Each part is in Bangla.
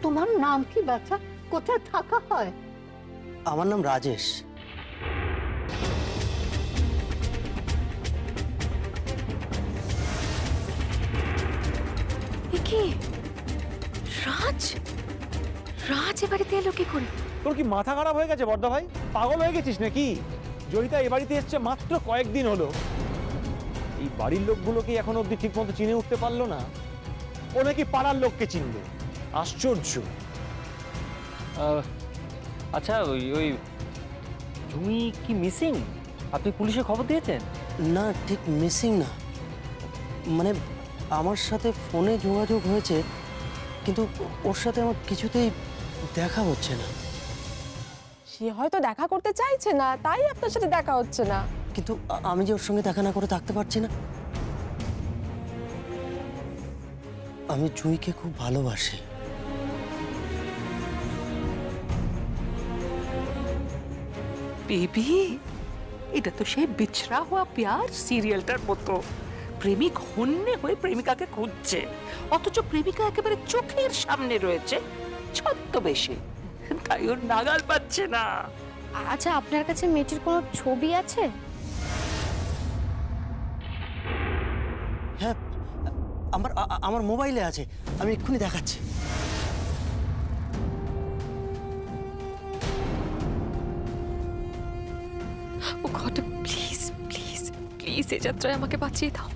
তোমার নাম কি বাচ্চা? কোথায় থাকা হয়? আমার নাম রাজেশ। কি রাজ? রাজ এ বাড়িতে এলো কি করে? তোর কি মাথা খারাপ হয়ে গেছে বড়দা ভাই? পাগল হয়ে গেছিস নাকি? জয়িতা এ বাড়িতে এসছে মাত্র কয়েকদিন হলো। এই বাড়ির লোকগুলোকে এখনো অব্দি ঠিক মতো চিনে উঠতে পারলো না। ও নাকি পাড়ার লোককে চিনবে। আশ্চর্য। আচ্ছা, ওই জুঁই কি মিসিং? আপনি পুলিশে খবর দিয়েছেন? না, ঠিক মিসিং না, মানে আমার সাথে ফোনে যোগাযোগ হয়েছে, কিন্তু ওর সাথে আমার কিছুতেই দেখা হচ্ছে না। সে হয়তো দেখা করতে চাইছে না, তাই আপনার সাথে দেখা হচ্ছে না। কিন্তু আমি যে ওর সঙ্গে দেখা না করে থাকতে পারছি না। আমি জুঁইকে খুব ভালোবাসি। বেবি, এটা তো সেই বিছড়া হওয়া প্যার সিরিয়ালটার মতো। প্রেমিক হন্যে হয়ে প্রেমিকাকে খুঁজছে, অথচ প্রেমিকা একেবারে চোখের সামনে রয়েছে ছদ্মবেশে, তাই ওর নাগাল পাচ্ছে না। আচ্ছা, আপনার কাছে মেয়েটির কোনো ছবি আছে? হ্যাঁ, আমার মোবাইলে আছে, আমি এক্ষুনি দেখাচ্ছি। ও ঘটক, প্লিজ প্লিজ প্লিজ এই যাত্রায় আমাকে বাঁচিয়ে দাও,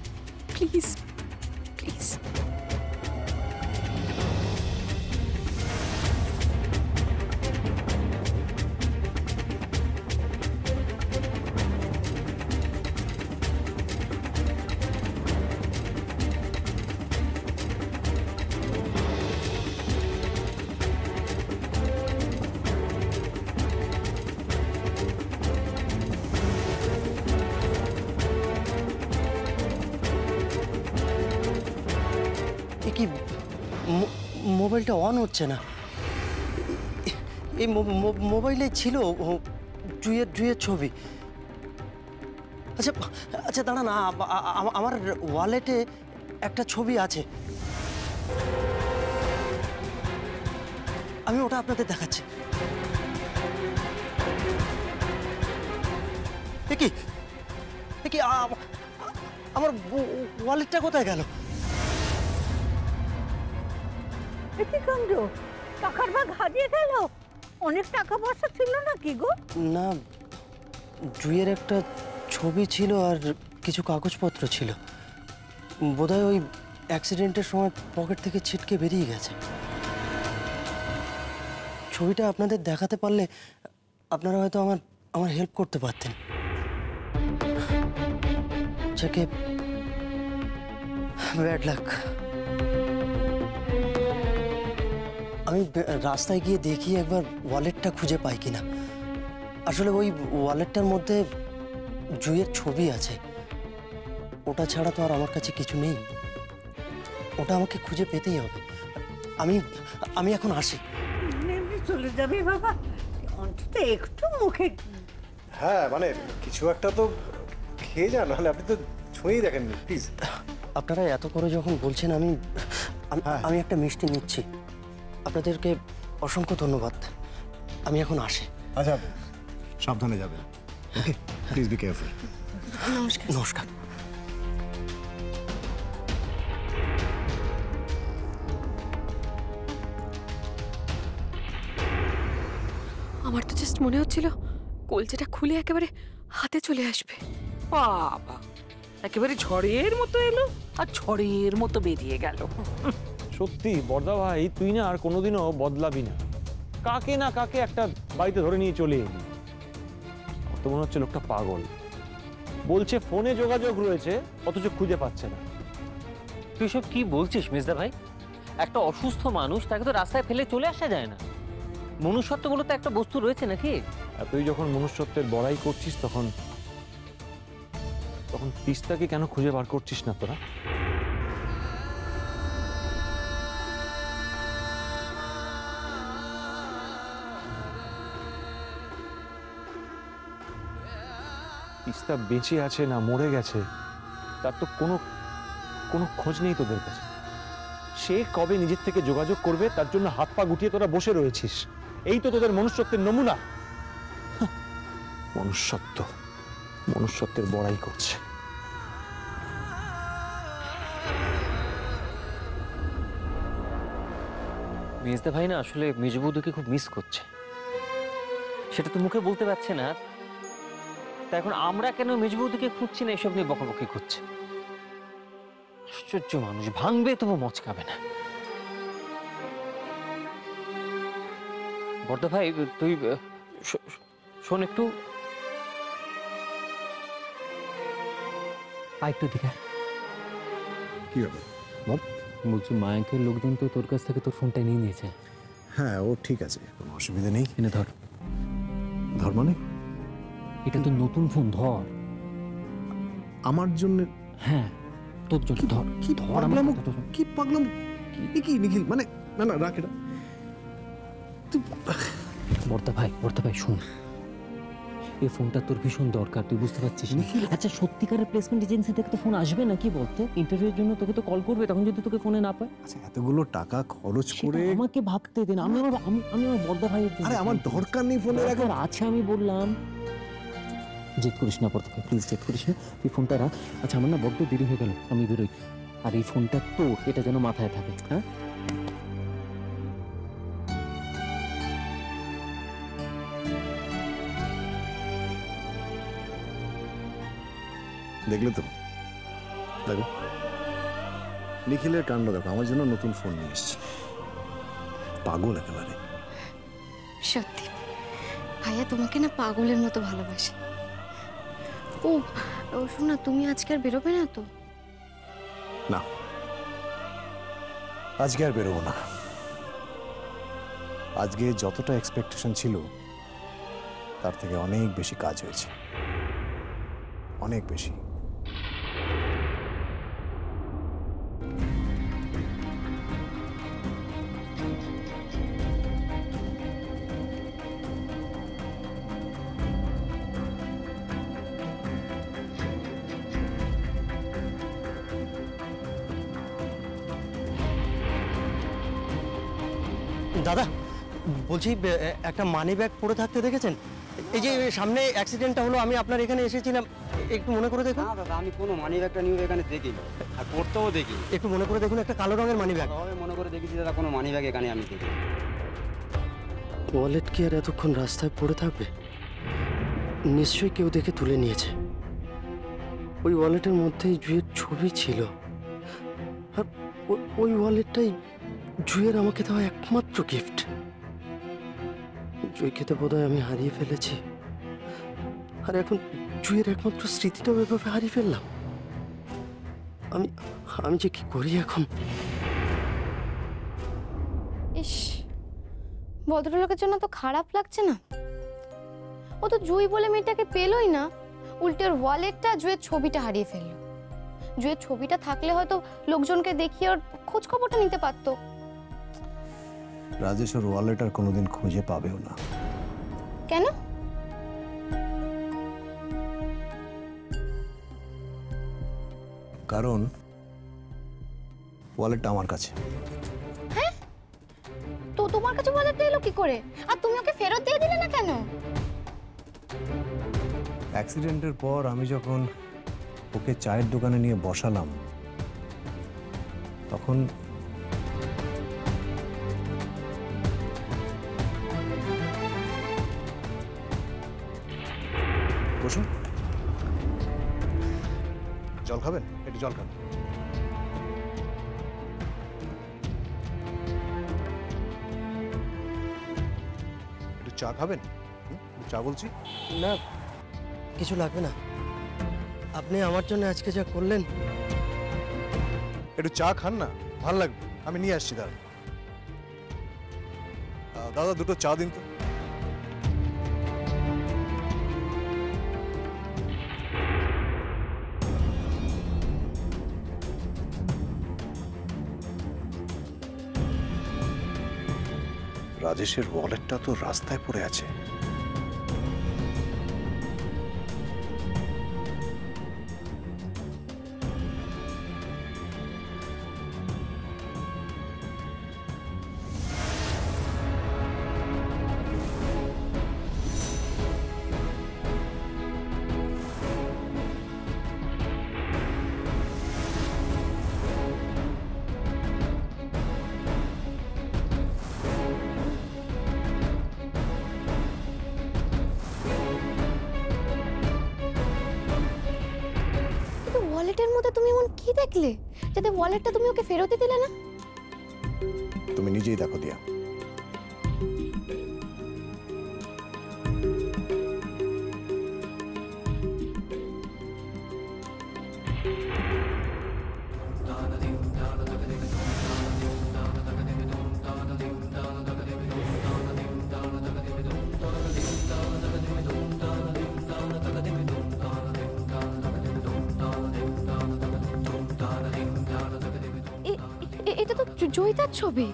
প্লিজ প্লিজ। কি মোবাইলটা অন হচ্ছে না? এই মোবাইলে ছিল জুঁইয়ের ছবি। আচ্ছা আচ্ছা, দাঁড়া না, আমার ওয়ালেটে একটা ছবি আছে, আমি ওটা আপনাদের দেখাচ্ছি। কি আমার ওয়ালেটটা কোথায় গেল? কি কাণ্ড, টাকার ব্যাগ হারিয়ে গেল? অনেক টাকা পয়সা ছিল নাকি গো? না, জুঁইয়ের একটা ছবি ছিল আর কিছু কাগজপত্র ছিল, বোধহয় ওই অ্যাক্সিডেন্টের সময় পকেট থেকে ছিটকে বেরিয়ে গেছে। ছবিটা আপনাদের দেখাতে পারলে আপনারা হয়তো আমার হেল্প করতে পারতেন। যাকে ব্যাড লাক। আমি রাস্তায় গিয়ে দেখি একবার ওয়ালেটটা খুঁজে পাই কিনা। আসলে ওই ওয়ালেটটার মধ্যে জুঁইয়ের ছবি আছে, ওটা ছাড়া তো আর আমার কাছে কিছু নেই। ওটা আমাকে খুঁজে পেতেই হবে। আমি এখন আসি। এমনি চলে যাবি বাবা, অন্তত একটু মুখে। হ্যাঁ, মানে কিছু একটা তো খেয়ে যান, নাহলে আপনি তো ছুঁয়েই দেখেননি। প্লিজ, আপনারা এত করে যখন বলছেন, আমি একটা মিষ্টি নিচ্ছি। আপনাদেরকে অসংখ্য ধন্যবাদ। আমি এখন আসি। আচ্ছা, সাবধানে যাবেন। ওকে, প্লিজ বি কেয়ারফুল। নমস্কার। নমস্কার। আমার তো জাস্ট মনে হচ্ছিল কলচেটা খুলে একেবারে হাতে চলে আসবে। বাবা, একেবারে ঝড়ের মতো এলো আর ঝড়ের মতো বেরিয়ে গেল। সত্যি বড়দা ভাই, তুই না আর কোনোদিনও বদলাবি না। কাকে না কাকে একটা বাড়িতে ধরে নিয়ে চলে এলি। তো মনে হচ্ছে লোকটা পাগল। বলছে ফোনে যোগাযোগ রয়েছে, অথচ খুঁজে পাচ্ছে না। তুই সব কি বলছিস মেজদা ভাই? একটা অসুস্থ মানুষ, তাকে তো রাস্তায় ফেলে চলে আসা যায় না। মনুষ্যত্ব বলে তো একটা বস্তু রয়েছে নাকি? আর তুই যখন মনুষ্যত্বের বড়াই করছিস, তখন তিস্তাকে কেন খুঁজে বার করছিস না তোরা? তিস্তা বেঁচে আছে না মরে গেছে, তার তো কোনো খোঁজ নেই তোদের কাছে। সে কবে নিজের থেকে যোগাযোগ করবে তার জন্য হাত পা গুটিয়ে তোরা বসে রয়েছিস। এই তো তোদের মনুষ্যত্বের নমুনা। মনুষ্যত্বের বড়াই করছে। মেজদা ভাই না আসলে মেজ বৌদিকে খুব মিস করছে, সেটা তো মুখে বলতে পারছে না। তা এখন আমরা কেন মেজ বৌদিকে খুঁজছি না এসব নিয়ে বকাবকি করছে। আশ্চর্য মানুষ, ভাঙবে তবু মচকাবে না। বর্দা ভাই তুই শোন একটু, একটু দিকে। কি হবে বল? বলছি মায়াঙ্কের লোকজন তো তোর কাছ থেকে তোর ফোনটা নিয়ে নিয়েছে। হ্যাঁ, ও ঠিক আছে, কোনো অসুবিধা নেই। এনে ধর। ধর মানে? এটা তো নতুন ফোন, ধর। আমার জন্য? হ্যাঁ তোর জন্য ধর। কি পাগলাম, কি পাগলাম, কি নিখিল, মানে না না রাখ এটা। বর্দা ভাই শুন, এই ফোনটা তোর ভীষণ দরকার, তুই বুঝতে পারছিস না? আচ্ছা সত্যিকারের প্লেসমেন্ট এজেন্সি থেকে তো ফোন আসবে না কি বলতে? ইন্টারভিউর জন্য তোকে তো কল করবে, তখন যদি তোকে ফোনে না পায়। আচ্ছা এতগুলো টাকা খরচ করে আমাকে ভাবতে দেন। আমি আমার বর্দা ভাইয়ের জন্য। আরে আমার দরকার নেই ফোনের এখন। আছে আমি বললাম। জেদ করিস না বর্দা ভাই, প্লিজ জেদ করিস না, তুই ফোনটা রাখ। আচ্ছা আমার না বড্ড দেরি হয়ে গেল, আমি বেরোই। আর এই ফোনটা তোর, এটা যেন মাথায় থাকে। হ্যাঁ দেখলে তো, দেখো নিখিলের কাণ্ড দেখো, আমার জন্য নতুন ফোন নিয়ে এসছে। পাগল একেবারে। সত্যি ভাইয়া তোমাকে না পাগলের মতো ভালোবাসে। ও শোনা, তুমি আজকে আর বেরোবে না তো? না, আজকে আর বেরোবো না। আজকে যতটা এক্সপেকটেশন ছিল তার থেকে অনেক বেশি কাজ হয়েছে, অনেক বেশি। দাদা বলছি, একটা মানি ব্যাগ পড়ে থাকতে দেখেছেন? এই যে সামনে অ্যাক্সিডেন্টটা হলো, আমি আপনার এখানে এসেছিলাম, একটু মনে করে দেখুন। না দাদা, আমি কোনো মানি ব্যাগটা নিয়ে এখানে দেখিনি, আর পড়তেও দেখি। একটু মনে করে দেখুন, একটা কালো রঙের মানি ব্যাগ। ভালোভাবে মনে করে দেখেছি দাদা, কোনো মানি ব্যাগ এখানে আমি দেখি। ওয়ালেট কি আর এতক্ষণ রাস্তায় পড়ে থাকবে? নিশ্চয়ই কেউ দেখে তুলে নিয়েছে। ওই ওয়ালেটের মধ্যেই জুয়ের ছবি ছিল, আর ওই ওয়ালেটটাই জুয়ের আমাকে দেওয়া একমাত্র গিফট। জুইকে তো বোধহয় আমি হারিয়ে ফেলেছি, আর এখন জুয়ের একমাত্র স্মৃতিটাও এভাবে হারিয়ে ফেললাম। আমি যে কি করি এখন? ইস, ভদ্রলোকের জন্য তো খারাপ লাগছে না? ও তো জুই বলে মেয়েটাকে পেলই না, উল্টে ওর ওয়ালেটটা, জুয়ের ছবিটা হারিয়ে ফেললো। জুয়ের ছবিটা থাকলে হয়তো লোকজনকে দেখিয়ে ওর খোঁজ খবরটা নিতে পারতো। রাজেশ ওর ওয়ালেট আর কোনোদিন খুঁজে পাবেও না। কেন? কারণ ওয়ালেটটা আমার কাছে। হ্যাঁ, তো তোমার কাছে ওয়ালেটটা এলো কি করে? আর তুমি ওকে ফেরত দিয়ে দিলে না কেন? অ্যাক্সিডেন্টের পর আমি যখন ওকে চায়ের দোকানে নিয়ে বসালাম, তখন বসুন, জল খাবেন? একটু জল খান। একটু চা খাবেন? চা বলছি না, কিছু লাগবে না। আপনি আমার জন্য আজকে যা করলেন। একটু চা খান না, ভালো লাগবে। আমি নিয়ে আসছি। দাদা দাদা দুটো চা দিন তো। রাজেশের ওয়ালেটটা তো রাস্তায় পড়ে আছে। তুমি এমন কি দেখলে যাতে ওয়ালেটটা তুমি ওকে ফেরত দিলে না? তুমি নিজেই দেখো দিয়া। এটা তো জয়িতার ছবি।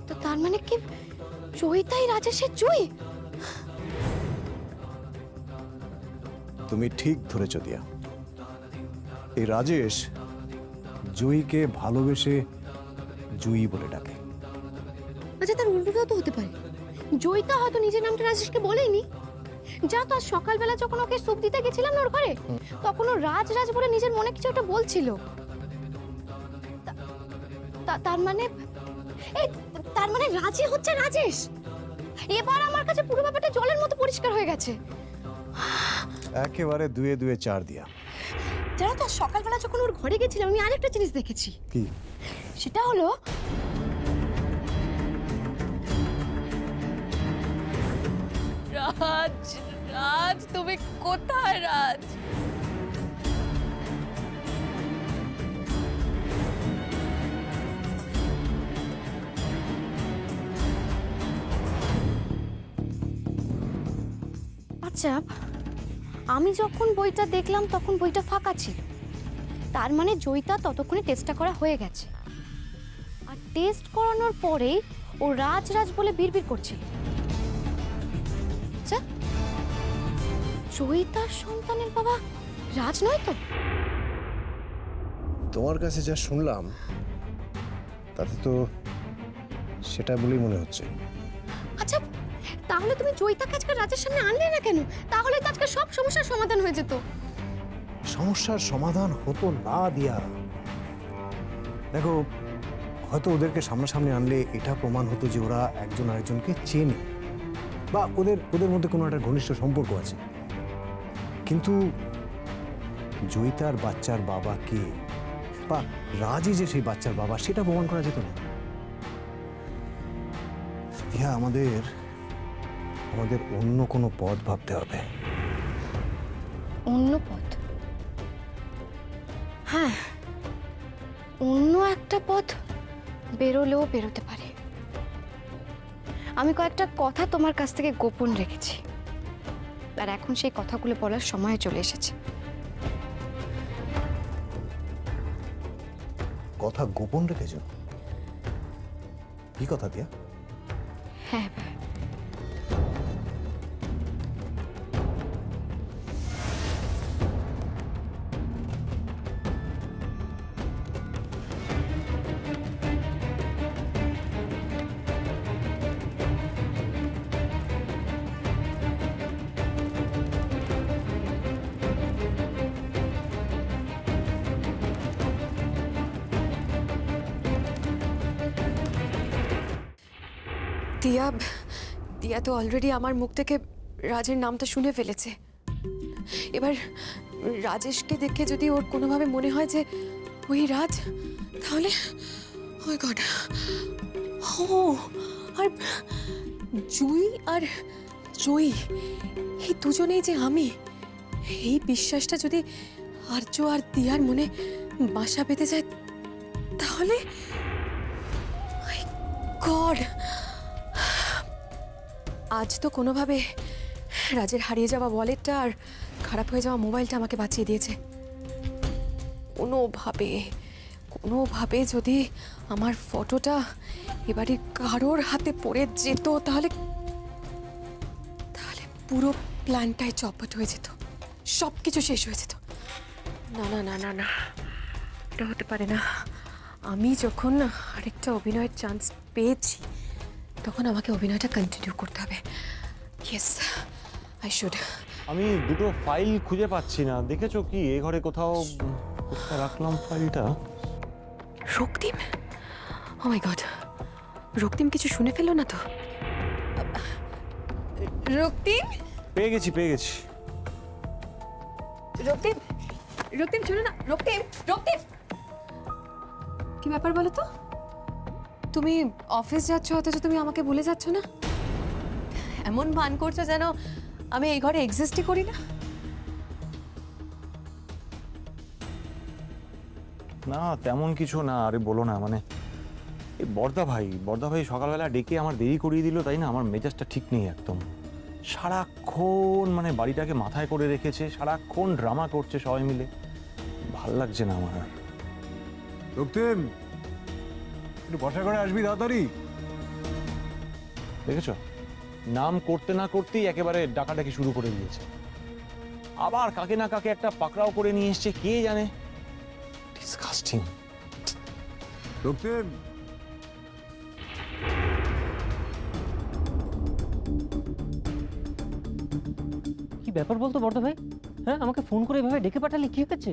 তো তার মানে কি জয়িতাই রাজেশের জুই? তুমি ঠিক ধরেছ দিয়া। এই রাজেশ জুইকে ভালোবেসে জুই বলে ডাকে। আচ্ছা, তার উল্টোটাও তো হতে পারে। জয়িতা হয়তো নিজের নামটা রাজেশকে বলেনি। যা তো আজ সকালবেলা যখন ওকে সুপ দিতে গেছিলাম না ওর ঘরে, তখন ও রাজ রাজ বলে নিজের মনে কিছু একটা বলছিল। তার মানে রাজই হচ্ছে রাজেশ। এবার আমার কাছে পুরো ব্যাপারটা জলের মতো পরিষ্কার হয়ে গেছে। একেবারে দুয়ে দুয়ে চার দিয়া। জানো তো, সকালবেলা যখন ওর ঘরে গেছিলাম আমি আরেকটা জিনিস দেখেছি। কি? সেটা হলো রাজ, রাজ তুমি কোথায় রাজ? আচ্ছা, আমি যখন বইটা দেখলাম তখন বইটা ফাঁকা ছিল। তার মানে জয়িতা ততক্ষণে টেস্টটা করা হয়ে গেছে। আর টেস্ট করানোর পরেই ও রাজ রাজ বলে বিড়বিড় করছিল। আচ্ছা, জয়িতার সন্তানের বাবা রাজ নয় তো? তোমার কাছে যা শুনলাম তাতে তো সেটা বলেই মনে হচ্ছে। আচ্ছা, তাহলে তুমি জয়িতাকে আজকে রাজের সামনে আনলে না কেন? তাহলে তো আজকে সব সমস্যার সমাধান হয়ে যেত। সমস্যার সমাধান হতো না দিয়া। দেখো, হয়তো ওদেরকে সামনাসামনি আনলে এটা প্রমাণ হতো যে ওরা একজন আরেকজনকে চেনে বা ওদের মধ্যে কোনো একটা ঘনিষ্ঠ সম্পর্ক আছে। কিন্তু জয়িতার বাচ্চার বাবা কে বা রাজই যে সেই বাচ্চার বাবা সেটা প্রমাণ করা যেত না। দিয়া, আমাদের অন্য কোনো পথ ভাবতে হবে। অন্য পথ? হ্যাঁ, অন্য একটা পথ বেরোলেও বেরোতে পারে। আমি কয়েকটা কথা তোমার কাছ থেকে গোপন রেখেছি, আর এখন সেই কথাগুলো বলার সময় চলে এসেছে। কথা গোপন রেখেছো? কি কথা দিয়া? হ্যাঁ, দিয়া তো অলরেডি আমার মুখ থেকে রাজের নামটা শুনে ফেলেছে। এবার রাজেশকে দেখে যদি ওর কোনোভাবে মনে হয় যে ওই রাজ, তাহলে ও গড, ও আর জুই আর জয়ী, এই দুজনেই যে আমি, এই বিশ্বাসটা যদি আর্য আর দিয়ার মনে বাসা বেঁধে যায়, তাহলে গড, আজ তো কোনোভাবে রাজের হারিয়ে যাওয়া ওয়ালেটটা আর খারাপ হয়ে যাওয়া মোবাইলটা আমাকে বাঁচিয়ে দিয়েছে। কোনোভাবে যদি আমার ফটোটা এবারে কারোর হাতে পড়ে যেত, তাহলে পুরো প্ল্যানটাই চৌপট হয়ে যেত, সব কিছু শেষ হয়ে যেত। না না না না না, এটা হতে পারে না। আমি যখন আরেকটা অভিনয়ের চান্স পেয়েছি, তখন আমাকে অভিনয়টা কন্টিনিউ করতে হবে। Yes, I should. আমি দুটো ফাইল খুঁজে পাচ্ছি না, দেখেছো কি? এ ঘরে কোথাও রাখলাম ফাইলটা। রক্তিম, ও মাই গড, রক্তিম কিছু শুনে ফেললো না তো? রক্তিম, পেয়ে গেছি। রক্তিম, রক্তিম শোনো না, রক্তিম, রক্তিম, কি ব্যাপার বলো তো? তুমি অফিস যাচ্ছ অথচ তুমি আমাকে ভুলে যাচ্ছ না? এমন ভান করছো যেন আমি এই ঘরে এক্সিস্টই করি না। না তেমন কিছু না, আরে বলো না, মানে এই বর্দা ভাই সকালবেলা ডেকে আমার দেরি করিয়ে দিল, তাই না? আমার মেজাজটা ঠিক নেই একদম। সারাক্ষণ মানে বাড়িটাকে মাথায় করে রেখেছে, সারাক্ষণ ড্রামা করছে সবাই মিলে, ভাল লাগছে না আমার আর। রক্তিম, একটু বসা করে আসবি তাড়াতাড়ি। দেখেছ, নাম করতে না করতেই একেবারে ডাকাডাকি শুরু করে দিয়েছে। আবার কাকে না কাকে একটা পাকড়াও করে নিয়ে এসছে, কে জানে। ডিসকাস্টিং। রক্তিম, কি ব্যাপার বলতো বর্দা ভাই? হ্যাঁ, আমাকে ফোন করে এভাবে ডেকে পাঠালে কি হয়েছে?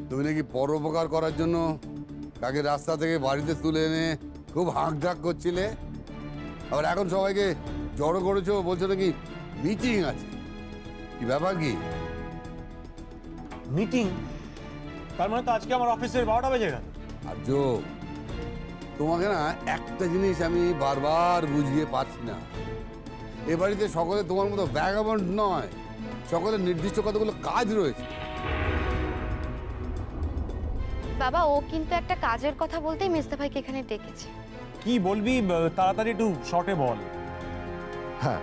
তুমি নাকি পরোপকার করার জন্য কাকে রাস্তা থেকে বাড়িতে তুলে এনে খুব হাঁকঢাক করছিলে, আবার এখন সবাইকে জড়ো করেছো, বলছো নাকি মিটিং আছে। কি ব্যাপার কি? মিটিং? তার মানে তো আজকে আমার অফিসের 12টা বেজে গেল। আর্য, তোমাকে না একটা জিনিস আমি বারবার বুঝিয়ে পারছি না, এ বাড়িতে সকলে তোমার মতো ভ্যাগাবন্ড নয়, সকলের নির্দিষ্ট কতগুলো কাজ রয়েছে। বাবা, ও কিন্তু একটা কাজের কথা বলতেই মেজদা ভাইকে এখানে ডেকেছে। কি বলবি তাড়াতাড়ি একটু শর্টে বল। হ্যাঁ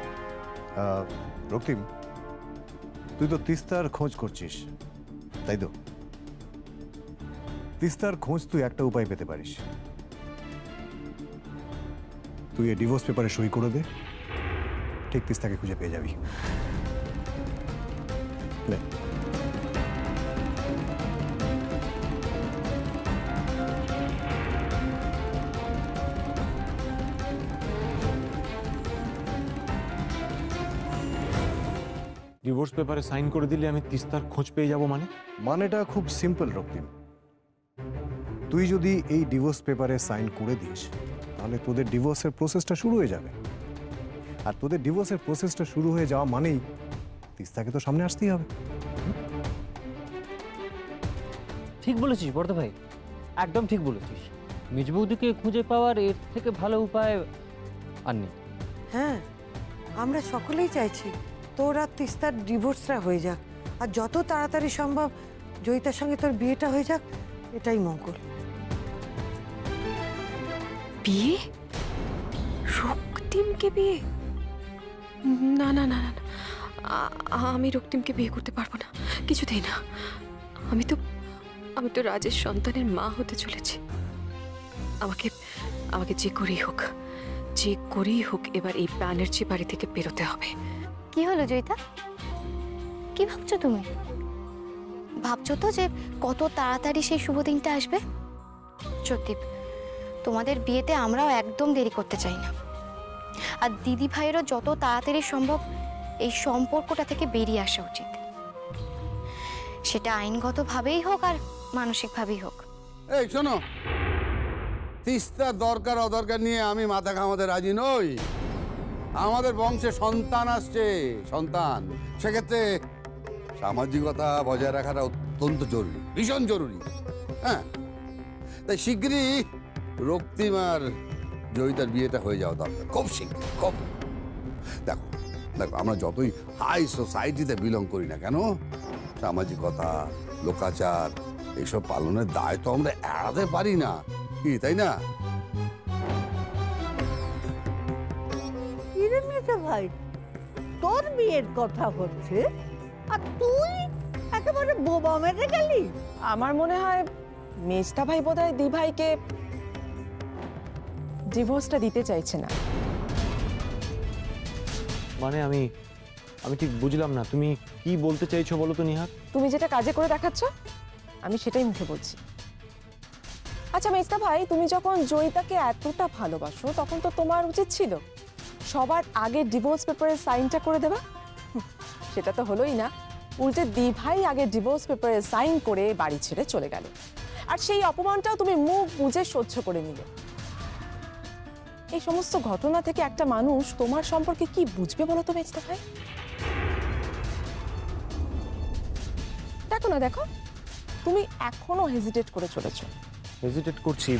রক্তিম, তুই তো তিস্তার খোঁজ করছিস, তাই তো? তিস্তার খোঁজ তুই একটা উপায় পেতে পারিস। তুই এই ডিভোর্স পেপারে সই করে দে, ঠিক তিস্তাকে খুঁজে পেয়ে যাবি। নে। ডিভোর্স পেপারে সাইন করে দিলে আমি তিস্তার খোঁজ পেয়ে যাব মানে? মানেটা খুব সিম্পল রক্তিম, তুই যদি এই ডিভোর্স পেপারে সাইন করে দিস তাহলে তোদের ডিভোর্সের প্রসেসটা শুরু হয়ে যাবে, আর তোদের ডিভোর্সের প্রসেসটা শুরু হয়ে যাওয়া মানেই তিস্তাকে তো সামনে আসতেই হবে। ঠিক বলেছিস বর্দা ভাই, একদম ঠিক বলেছিস। মেজ বৌদিকে খুঁজে পাওয়ার এর থেকে ভালো উপায় আর নেই। হ্যাঁ, আমরা সকলেই চাইছি তোর আর তিস্তার ডিভোর্সটা হয়ে যাক, আর যত তাড়াতাড়ি সম্ভব জয়িতার সঙ্গে তোর বিয়েটা হয়ে যাক, এটাই মঙ্গল। বিয়ে? রক্তিমকে বিয়ে? না না না না, আমি রক্তিমকে বিয়ে করতে পারবো না, কিছুতেই না। আমি তো রাজের সন্তানের মা হতে চলেছি। আমাকে যে করেই হোক এবার এই ব্যানার্জি বাড়ি থেকে বেরোতে হবে। কি হলো জয়িতা, কি ভাবছো তুমি? ভাবছো তো যে কত তাড়াতাড়ি সেই শুভ দিনটা আসবে? সত্যি, তোমাদের বিয়েতে আমরাও একদম দেরি করতে চাই না, আর দিদি ভাইয়েরও যত তাড়াতাড়ি সম্ভব এই সম্পর্কটা থেকে বেরিয়ে আসা উচিত, সেটা আইনগতভাবেই হোক আর মানসিকভাবেই হোক। এই শোনো, তিস্তার দরকার অদরকার নিয়ে আমি মাথা ঘামাতে রাজি নই। আমাদের বংশে সন্তান আসছে, সন্তান, সেক্ষেত্রে সামাজিকতা বজায় রাখাটা অত্যন্ত জরুরি, ভীষণ জরুরি। হ্যাঁ, তাই শিগগিরই রক্তিম আর জয়িতার বিয়েটা হয়ে যাওয়া দরকার, খুব শীঘ্র। খুব দেখো, আমরা যতই হাই সোসাইটিতে বিলং করি না কেন, সামাজিকতা, লোকাচার এইসব পালনের দায় তো আমরা এড়াতে পারি না, কি তাই না? ভাই, তোর বিয়ের কথা হচ্ছে আর তুই একেবারে বোবা মেরে গেলি। আমার মনে হয় মেজদা ভাই বোধহয় দি ভাইকে ডিভোর্সটা দিতে চাইছে না। মানে আমি ঠিক বুঝলাম না, তুমি কি বলতে চাইছো বলো তো নিহার? তুমি যেটা কাজে করে দেখাচ্ছ আমি সেটাই মুখে বলছি। আচ্ছা মেজদা ভাই, তুমি যখন জয়িতাকে এতটা ভালোবাসো তখন তো তোমার উচিত ছিল সবার আগে ডিভোর্স পেপারে সাইনটা করে দেবা। সেটা তো হলোই না, উল্টে দি ভাই আগে ডিভোর্স পেপারে সাইন করে বাড়ি ছেড়ে চলে গেল, আর সেই অপমানটাও তুমি মুখ বুজে সহ্য করে নিলে। এই সমস্ত ঘটনা থেকে একটা মানুষ তোমার সম্পর্কে কি বুঝবে বলো তো মেজদা ভাই? তো না, দেখো তুমি এখনো হেজিটেট করে চলেছো। হেজিটেট করছি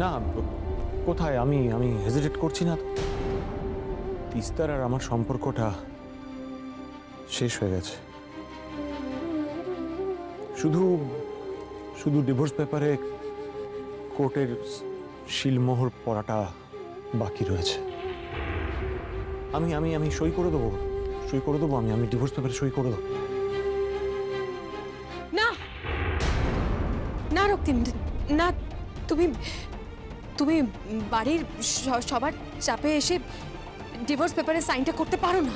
না, কোথায়? আমি হেজিটেট করছি না। তিস্তার আর আমার সম্পর্কটা শেষ হয়ে গেছে। শুধু শুধু ডিভোর্স পেপারে কোর্টের শিলমোহর পড়াটা বাকি রয়েছে। আমি আমি আমি সই করে দেবো, আমি ডিভোর্স পেপারে সই করে দেবো। না না রক্তিম, না, তুমি তুমি বাড়ির সবার চাপে এসে ডিভোর্স পেপারে সাইনটা করতে পারো না।